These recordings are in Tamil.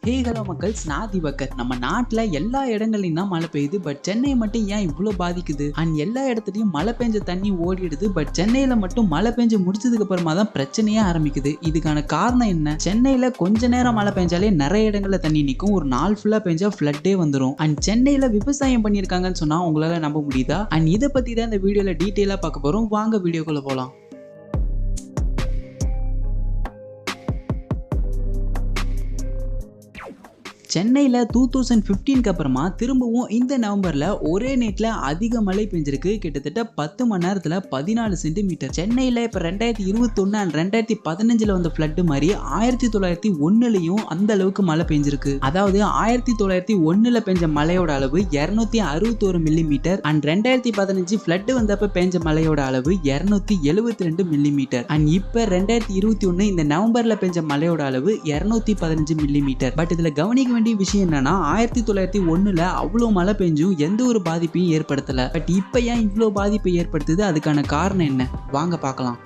ஹே ஹலோ மக்கள்ஸ், நான் திவாகர். நம்ம நாட்டில் எல்லா இடங்கள்லையும் தான் மழை பெய்யுது. பட் சென்னை மட்டும் ஏன் இவ்வளோ பாதிக்குது? அண்ட் எல்லா இடத்துலையும் மழை பெஞ்ச தண்ணி ஓடிடுது. பட் சென்னையில் மட்டும் மழை பெஞ்சு முடிச்சதுக்கு அப்புறமா தான் பிரச்சனையே ஆரம்பிக்குது. இதுக்கான காரணம் என்ன? சென்னையில் கொஞ்ச நேரம் மழை பெஞ்சாலே நிறைய இடங்கள்ல தண்ணி நிற்கும். ஒரு நாள் ஃபுல்லாக பெஞ்சா ஃப்ளட்டே வந்துடும். அண்ட் சென்னையில் விவசாயம் பண்ணியிருக்காங்கன்னு சொன்னால் உங்களால் நம்ப முடியுதா? அண்ட் இதை பற்றி தான் இந்த வீடியோவில் டீட்டெயிலாக பார்க்க போகிறோம். வாங்க வீடியோக்குள்ளே போகலாம். சென்னையில் 2015க்கு அப்புறமா திரும்பவும் இந்த நவம்பரில் ஒரே நேரத்தில் அதிக மழை பெஞ்சிருக்கு. கிட்டத்தட்ட 10 மணி நேரத்தில் 14 சென்டிமீட்டர். சென்னையில் இப்போ 2021 அண்ட் 2015 வந்த ஃப்ளட்டு மாதிரி 1901லையும் அந்த அளவுக்கு மழை பெஞ்சிருக்கு. அதாவது 1901 பெஞ்ச மழையோட அளவு 261 மில்லிமீட்டர் அண்ட் 2015 ஃப்ளட்டு வந்தப்ப பெஞ்ச மழையோட அளவு 272 மில்லிமீட்டர். அண்ட் இப்போ 2021 இந்த நவம்பரில் பெஞ்ச மழையோட அளவு 215 மில்லிமீட்டர். பட் இதில் கவனிக்க விஷயம் என்னன்னா 1901ல அவ்வளவு மழை பெஞ்சும் எந்த ஒரு பாதிப்பையும் ஏற்படுத்தல. பட் இப்ப ஏன் இவ்வளவு பாதிப்பை ஏற்படுத்துது? அதுக்கான காரணம் என்ன? வாங்க பார்க்கலாம்.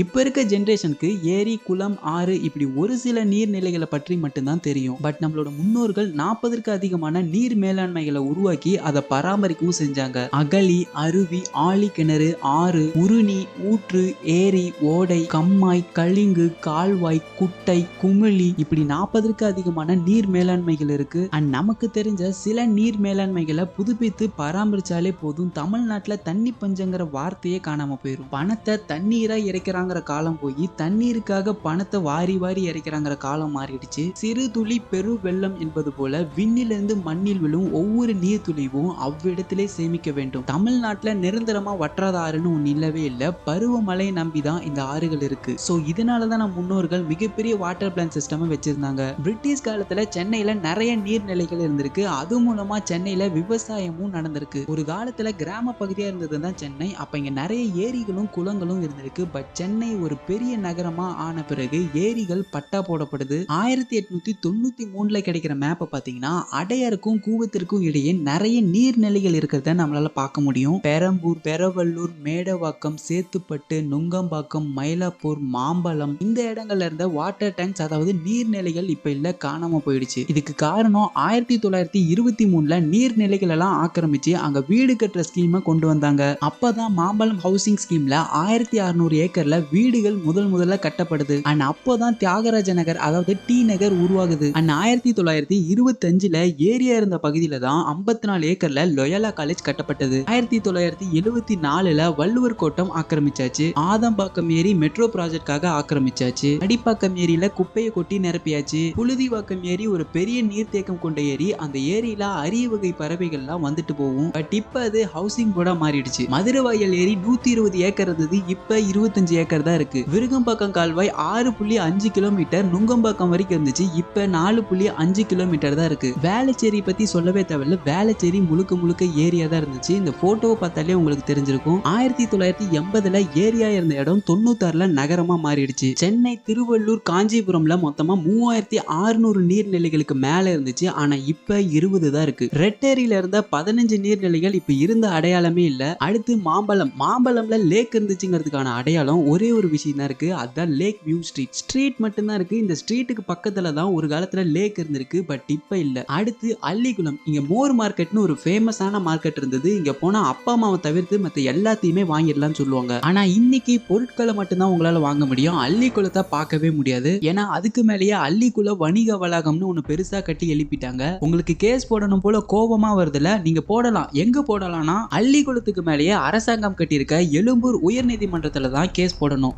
இப்போ இருக்க ஜென்ரேஷனுக்கு ஏரி, குளம், ஆறு இப்படி ஒரு சில நீர்நிலைகளை பற்றி மட்டும்தான் தெரியும். பட் நம்மளோட முன்னோர்கள் 40ற்கு அதிகமான நீர் மேலாண்மைகளை உருவாக்கி அதை பராமரிக்கவும் செஞ்சாங்க. அகழி, அருவி, ஆழி கிணறு, ஆறு, உருணி, ஊற்று, ஏரி, ஓடை, கம்மாய், கழிங்கு, கால்வாய், குட்டை, குமிழி இப்படி 40ற்கு அதிகமான நீர் மேலாண்மைகள் இருக்கு. அண்ட் நமக்கு தெரிஞ்ச சில நீர் மேலாண்மைகளை புதுப்பித்து பராமரிச்சாலே போதும். தமிழ்நாட்டில் தண்ணி பஞ்சங்கிற வார்த்தையே காணாம போயிடும். பணத்தை தண்ணீரா இறைக்கிற காலம் போய் தண்ணீருக்காக பணத்தை வாரி வாரி இறைக்கிறாங்கிற காலம் மாறிடுச்சு. சிறு துளி பெரு வெள்ளம் என்பது போல விண்ணிலிருந்து மண்ணில் விழும் ஒவ்வொரு நீர் துளிவும் அவ்விடத்திலே சேமிக்க வேண்டும். தமிழ்நாட்டில் நிரந்தரமா வற்றாத ஆறுன்னு ஒன்று இல்லவே இல்லை. பருவமழை நம்பிதான் இந்த ஆறுகள் இருக்கு. ஸோ இதனாலதான் நம்ம முன்னோர்கள் மிகப்பெரிய வாட்டர் பிளான் சிஸ்டம் வச்சிருந்தாங்க. பிரிட்டிஷ் காலத்துல சென்னையில நிறைய நீர்நிலைகள் இருந்திருக்கு. அது மூலமா சென்னையில விவசாயமும் நடந்திருக்கு. ஒரு காலத்துல கிராம பகுதியா இருந்ததுதான் சென்னை. அப்ப இங்க நிறைய ஏரிகளும் குளங்களும் இருந்திருக்கு. பட் சென்னை ஒரு பெரிய நகரமா ஆன பிறகு ஏரிகள் பட்டா போடப்படுது. 1893ல கிடைக்கிற மேப்பை பாத்தீங்கன்னா அடையாருக்கும் கூவத்திற்கும் இடையே நிறைய நீர்நிலைகள் இருக்கிறத நம்மளால பார்க்க முடியும். பெரம்பூர், பெரவல்லூர், மேடவாக்கம், சேத்துப்பட்டு, நுங்கம்பாக்கம், மயிலாப்பூர், மாம்பலம் இந்த இடங்கள்ல இருந்த வாட்டர் டேங்க்ஸ் அதாவது நீர்நிலைகள் இப்ப இல்ல, காணாம போயிடுச்சு. இதுக்கு காரணம் 1923ல நீர்நிலைகள் எல்லாம் ஆக்கிரமிச்சு அங்க வீடு கட்டுற ஸ்கீமை கொண்டு வந்தாங்க. அப்பதான் மாம்பலம் ஹவுசிங் ஸ்கீம்ல 1600 ஏக்கர்ல வீடுகள் முதல்ல கட்டப்படுது. அண்ட் அப்போதான் தியாகராஜ நகர் அதாவது டி நகர் உருவாகுது. அண்ட் 1925ல ஏரியா இருந்த பகுதியில தான் 54 ஏக்கர்ல லொயலா காலேஜ் கட்டப்பட்டது. 1974ல வள்ளுவர் கோட்டம் ஆக்கிரமிச்சாச்சு. ஆதம்பாக்கம் ஏரி மெட்ரோ ப்ராஜெக்ட்காக ஆக்கிரமிச்சாச்சு. அடிப்பாக்கம் ஏரியில குப்பையை கொட்டி நிரப்பியாச்சு. புழுதிவாக்கம் ஏரி ஒரு பெரிய நீர்த்தேக்கம் கொண்ட ஏரி. அந்த ஏரியில அரிய வகை பறவைகள்லாம் வந்துட்டு போகும். பட் இப்ப அது ஹவுசிங் போர்டா மாறிடுச்சு. மதுரவாயல் ஏரி 120 ஏக்கர் இருந்தது. இப்ப 25 ஏக்கர் தான் இருக்கு. விருகம்பாக்கம் கால்வாய் 6.5 கிலோமீட்டர் நுங்கம்பாக்கம் வரைக்கும் இருந்துச்சு. இப்ப 4.5 கிலோமீட்டர் தான் இருக்கு. வேளச்சேரி பத்தி சொல்லவே தேவையில்ல. வேளச்சேரி முழுக்க ஏரியா தான் இருந்துச்சு. இந்த போட்டோவை பார்த்தாலே உங்களுக்கு தெரிஞ்சிருக்கும். 1980ல ஏரியா இருந்த இடம் 96ல நகரமா மாறிடுச்சு. சென்னை, திருவள்ளூர், காஞ்சிபுரம்ல மொத்தமா 3600 நீர்நிலைகளுக்கு மேல இருந்துச்சு. ஆனா இப்ப 20 தான் இருக்கு. ரெட்டேரியில இருந்த 15 நீர்நிலைகள் இப்ப இருந்த அடையாளமே இல்ல. அடுத்து மாம்பலம்ல லேக் இருந்துச்சுங்கிறதுக்கான அடையாளம் ஒரே ஒரு விஷயம் தான் இருக்கு. அதான் லேக் வியூ ஸ்ட்ரீட் மட்டும் தான் இருக்கு. இந்த ஸ்ட்ரீட்டுக்கு பக்கத்துல தான் ஒரு காலத்துல லேக் இருந்திருக்கு. பட் இப்ப இல்ல. அடுத்து அள்ளிக்குளம். இங்க மோர் மார்க்கெட்னு ஒரு ஃபேமஸான மார்க்கெட் இருந்தது. இங்க போனா அப்பா அம்மாவை தவிர்த்து மத்த எல்லாத்தையுமே வாங்கிடலாம்னு சொல்லுவாங்க. ஆனா இன்னைக்கு பொருட்களை மட்டும்தான் உங்களால வாங்க முடியும். அள்ளிக்குளத்தை பார்க்கவே முடியாது. ஏன்னா அதுக்கு மேலேயே அள்ளிக்குளம் வணிக வளாகம்னு ஒண்ணு பெருசா கட்டி எழுப்பிட்டாங்க. உங்களுக்கு கேஸ் போடணும் போல கோபமா வருதுல, நீங்க போடலாம். எங்க போடலாம்னா அள்ளிக்குளத்துக்கு மேலேயே அரசாங்கம் கட்டியிருக்க எழும்பூர் உயர்நீதிமன்றத்துல தான் கேஸ் போடணும்.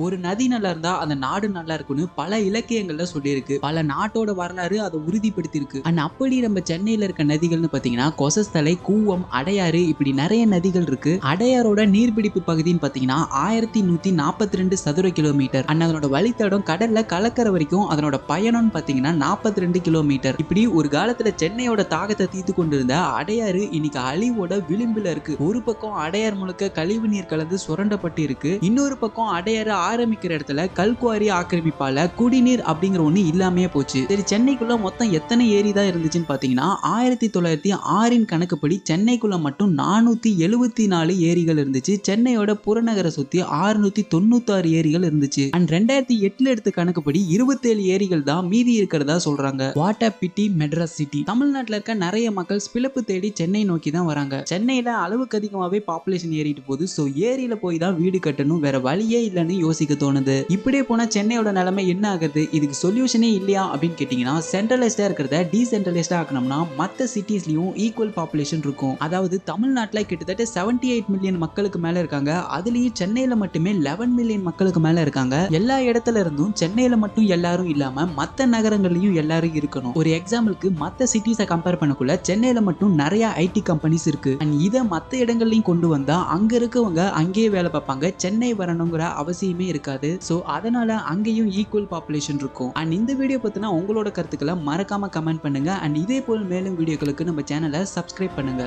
ஒரு நதி நல்லா இருந்தா அந்த நாடு நல்லா இருக்குன்னு பல இலக்கியங்கள்ல சொல்லியிருக்கு. பல நாட்டோட வரலாறு அதை உறுதிப்படுத்திருக்கு. அண்ட் அப்படி நம்ம சென்னையில இருக்க நதிகள்னு பாத்தீங்கன்னா கொசஸ்தலை, கூவம், அடையாறு இப்படி நிறைய நதிகள் இருக்கு. அடையாரோட நீர்பிடிப்பு பகுதின்னு பாத்தீங்கன்னா 1142 சதுர கிலோமீட்டர். அண்ட் அதனோட வழித்தடம் கடல்ல கலக்கரை வரைக்கும். அதனோட பயணம்னு பாத்தீங்கன்னா 42 கிலோமீட்டர். இப்படி ஒரு காலத்துல சென்னையோட தாகத்தை தீர்த்து கொண்டிருந்த அடையாறு இன்னைக்கு அழிவோட விளிம்புல இருக்கு. ஒரு பக்கம் அடையார் முழுக்க கழிவு நீர் கலந்து சுரண்டப்பட்டு இருக்கு. இன்னொரு பக்கம் அடையாறு ஆரம்பிக்கிற இடத்துல கல்குவாரி ஆக்கிரமிப்பால குடிநீர் அப்படிங்கிற ஒண்ணு இல்லாமே போச்சு. சரி, சென்னைக்குள்ள மொத்தம் எத்தனை ஏரி தான் இருந்துச்சுன்னு பாத்தீங்கன்னா 1906 கணக்குப்படி சென்னைக்குள்ள மட்டும் 474 ஏரிகள் இருந்துச்சு. சென்னையோட புறநகரை சுத்தி 696 ஏரிகள் இருந்துச்சு. அண்ட் 2008 எடுத்த கணக்குப்படி 27 ஏரிகள் தான் மீதி இருக்கிறதா சொல்றாங்க. What a pity Madras city. தமிழ்நாட்டில் இருக்க நிறைய மக்கள் பிழைப்பு தேடி சென்னை நோக்கி தான் வராங்க. சென்னையில அளவுக்கு அதிகமாவே பாப்புலேஷன் ஏறிட்டு போகுது. சோ ஏரியில போய் தான் வீடு கட்டணும், வேற வழியே இல்லைன்னு யோசிக்க தோணுது. இப்படியே போனா சென்னையோட நிலைமை என்ன ஆகுது? இதுக்கு சொல்யூஷனே இல்லையா அப்படின்னு கேட்டீங்கன்னா, சென்ட்ரலைஸ்டா இருக்கிறத டீசென்ட்ரலைஸ்டா ஆக்கணும்னா மத்த சிட்டிஸ்லயும் ஈக்குவல் பாப்புலேஷன் இருக்கும். அதாவது தமிழ்நாட்டில் கிட்டத்தட்ட 78 மில்லியன் மக்களுக்கு மேல இருக்காங்க. அதுலயும் சென்னையில மட்டுமே 11 மில்லியன் மக்களுக்கு மேல இருக்காங்க. எல்லா இடத்துல இருந்தும் சென்னையில மட்டும் எல்லாரும் இல்லாம மத்த நகரங்கள்லயும் எல்லாரும் இருக்கணும். ஒரு எக்ஸாம்பிளுக்கு மத்த சிட்டிஸை கம்பேர் பண்ணக்குள்ள சென்னையில மட்டும் நிறைய ஐடி கம்பெனிஸ் இருக்கு. அண்ட் இதை மத்த இடங்கள்லயும் கொண்டு வந்தா அங்க இருக்கவங்க அங்கேயே வேலை பார்ப்பாங்க. சென்னை வரணுங்கிற அவசியமே இருக்காது. சோ அதனால அங்கேயும் ஈக்குவல் பாப்புலேஷன் இருக்கும். அண்ட் இந்த வீடியோ பத்தினா உங்களோட கருத்துக்களை மறக்காம கமெண்ட் பண்ணுங்க. அண்ட் இதே போல் மேலும் வீடியோக்களுக்கு நம்ம சேனலை சப்ஸ்கிரைப் பண்ணுங்க.